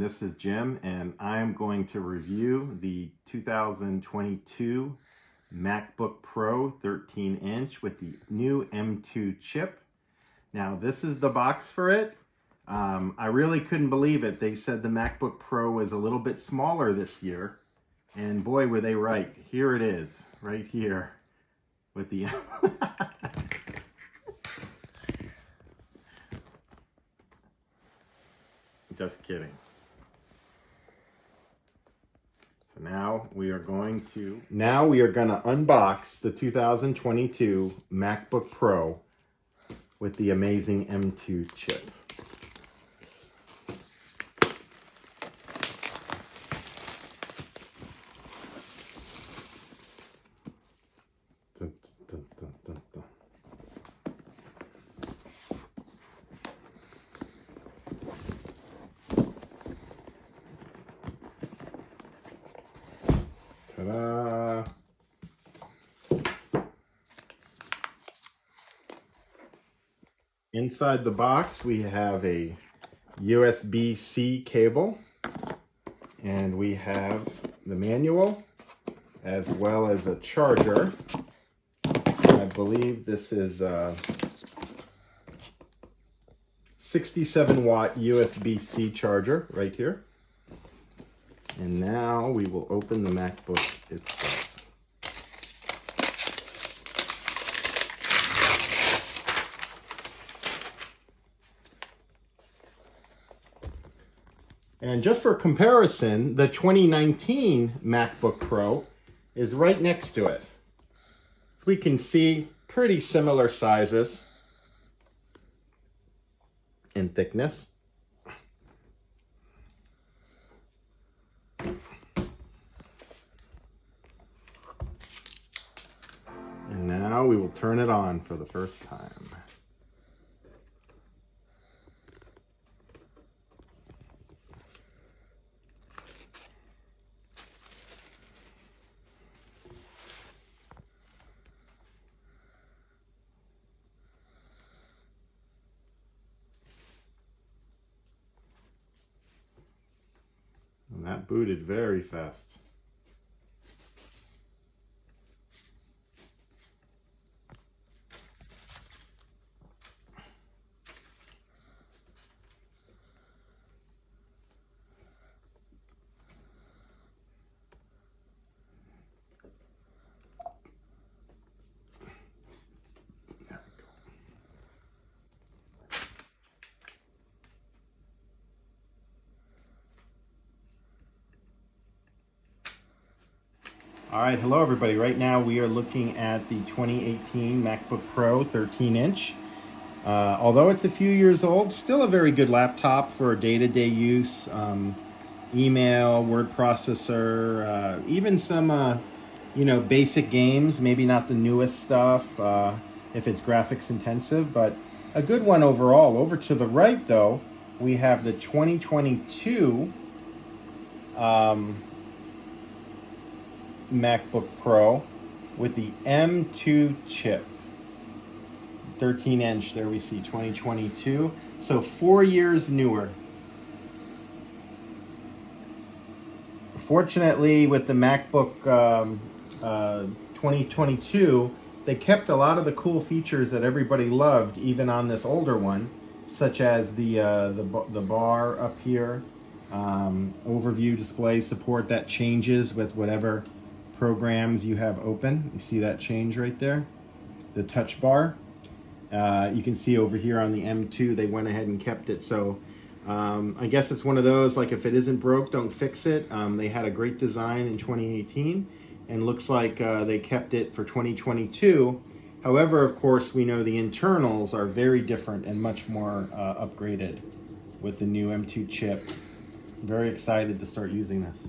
this is Jim, and I'm going to review the 2022 MacBook Pro 13-inch with the new M2 chip. Now, this is the box for it. I really couldn't believe it. They said the MacBook Pro was a little bit smaller this year, and boy, were they right. Here it is, right here, with the... Just kidding. So now we are going to unbox the 2022 MacBook Pro with the amazing M2 chip. Dun, dun, dun, dun, dun. Ta-da! Inside the box, we have a USB-C cable, and we have the manual, as well as a charger. I believe this is a 67-watt USB-C charger right here. And now we will open the MacBook itself. And just for comparison, the 2019 MacBook Pro is right next to it. We can see pretty similar sizes in thickness. And now we will turn it on for the first time. And that booted very fast. All right, hello everybody. Right now we are looking at the 2018 MacBook Pro 13-inch. Although it's a few years old, still a very good laptop for day-to-day use. Email, word processor, even some basic games, maybe not the newest stuff if it's graphics intensive, but a good one overall. Over to the right though, we have the 2022 MacBook Pro with the M2 chip. 13-inch, there we see 2022. So 4 years newer. Fortunately, with the MacBook 2022, they kept a lot of the cool features that everybody loved, even on this older one, such as the bar up here, overview display support that changes with whatever programs you have open. You see that change right there? The touch bar. You can see over here on the M2, they went ahead and kept it. So I guess it's one of those, like if it isn't broke, don't fix it. They had a great design in 2018 and looks like they kept it for 2022. However, of course, we know the internals are very different and much more upgraded with the new M2 chip. Very excited to start using this.